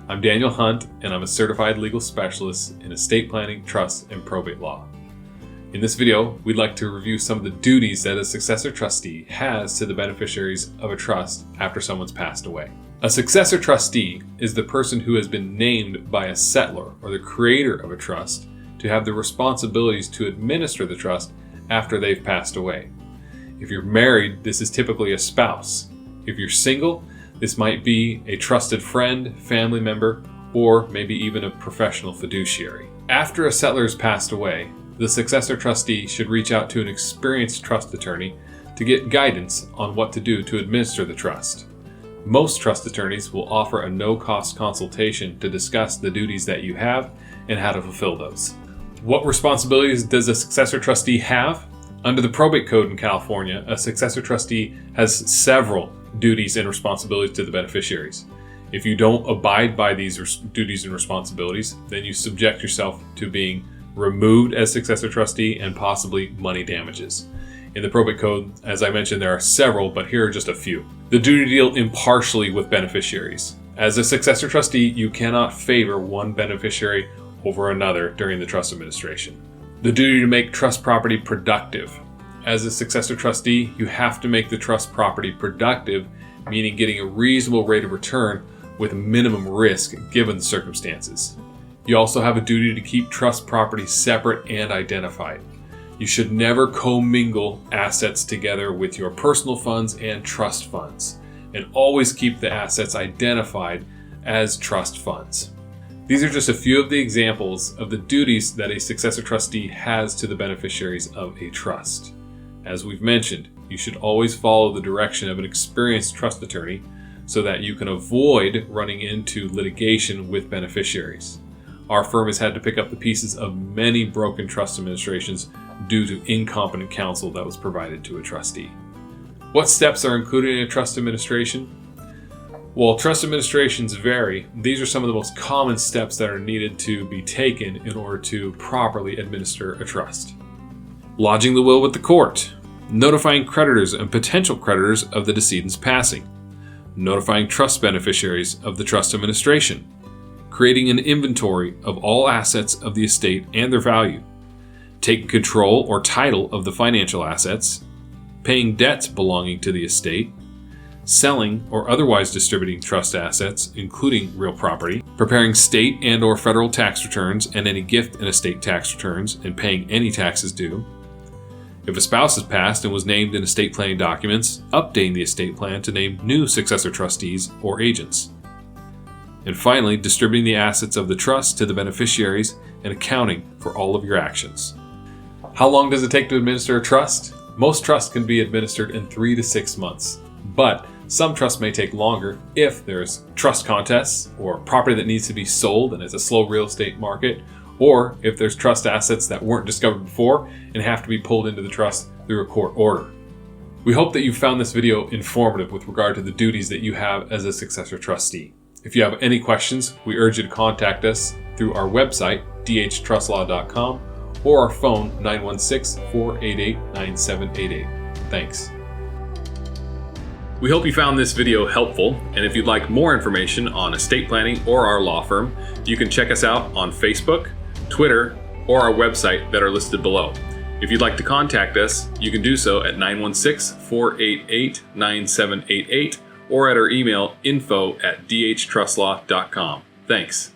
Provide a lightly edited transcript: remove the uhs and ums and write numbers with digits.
I'm Daniel Hunt, and I'm a certified legal specialist in estate planning, trust, and probate law. In this video, we'd like to review some of the duties that a successor trustee has to the beneficiaries of a trust after someone's passed away. A successor trustee is the person who has been named by a settlor or the creator of a trust to have the responsibilities to administer the trust after they've passed away. If you're married, this is typically a spouse. If you're single, this might be a trusted friend, family member, or maybe even a professional fiduciary. After a settlor has passed away, the successor trustee should reach out to an experienced trust attorney to get guidance on what to do to administer the trust. Most trust attorneys will offer a no-cost consultation to discuss the duties that you have and how to fulfill those. What responsibilities does a successor trustee have? Under the probate code in California, a successor trustee has several duties and responsibilities to the beneficiaries. If you don't abide by these duties and responsibilities, then you subject yourself to being removed as successor trustee and possibly money damages. In the probate code, as I mentioned, there are several, but here are just a few. The duty to deal impartially with beneficiaries. As a successor trustee, you cannot favor one beneficiary over another during the trust administration. The duty to make trust property productive. As a successor trustee, you have to make the trust property productive, meaning getting a reasonable rate of return with minimum risk given the circumstances. You also have a duty to keep trust property separate and identified. You should never commingle assets together with your personal funds and trust funds, and always keep the assets identified as trust funds. These are just a few of the examples of the duties that a successor trustee has to the beneficiaries of a trust. As we've mentioned, you should always follow the direction of an experienced trust attorney so that you can avoid running into litigation with beneficiaries. Our firm has had to pick up the pieces of many broken trust administrations due to incompetent counsel that was provided to a trustee. What steps are included in a trust administration? While trust administrations vary, these are some of the most common steps that are needed to be taken in order to properly administer a trust. Lodging the will with the court, notifying creditors and potential creditors of the decedent's passing, notifying trust beneficiaries of the trust administration, creating an inventory of all assets of the estate and their value, taking control or title of the financial assets, paying debts belonging to the estate, selling or otherwise distributing trust assets, including real property, preparing state and or federal tax returns and any gift and estate tax returns and paying any taxes due. If a spouse has passed and was named in estate planning documents, updating the estate plan to name new successor trustees or agents. And finally, distributing the assets of the trust to the beneficiaries and accounting for all of your actions. How long does it take to administer a trust? Most trusts can be administered in 3 to 6 months, but some trusts may take longer if there's trust contests or property that needs to be sold and it's a slow real estate market, or if there's trust assets that weren't discovered before and have to be pulled into the trust through a court order. We hope that you found this video informative with regard to the duties that you have as a successor trustee. If you have any questions, we urge you to contact us through our website, dhtrustlaw.com, or our phone, 916-488-9788. Thanks. We hope you found this video helpful, and if you'd like more information on estate planning or our law firm, you can check us out on Facebook, Twitter, or our website that are listed below. If you'd like to contact us, you can do so at 916-488-9788 or at our email info@dhtrustlaw.com. Thanks.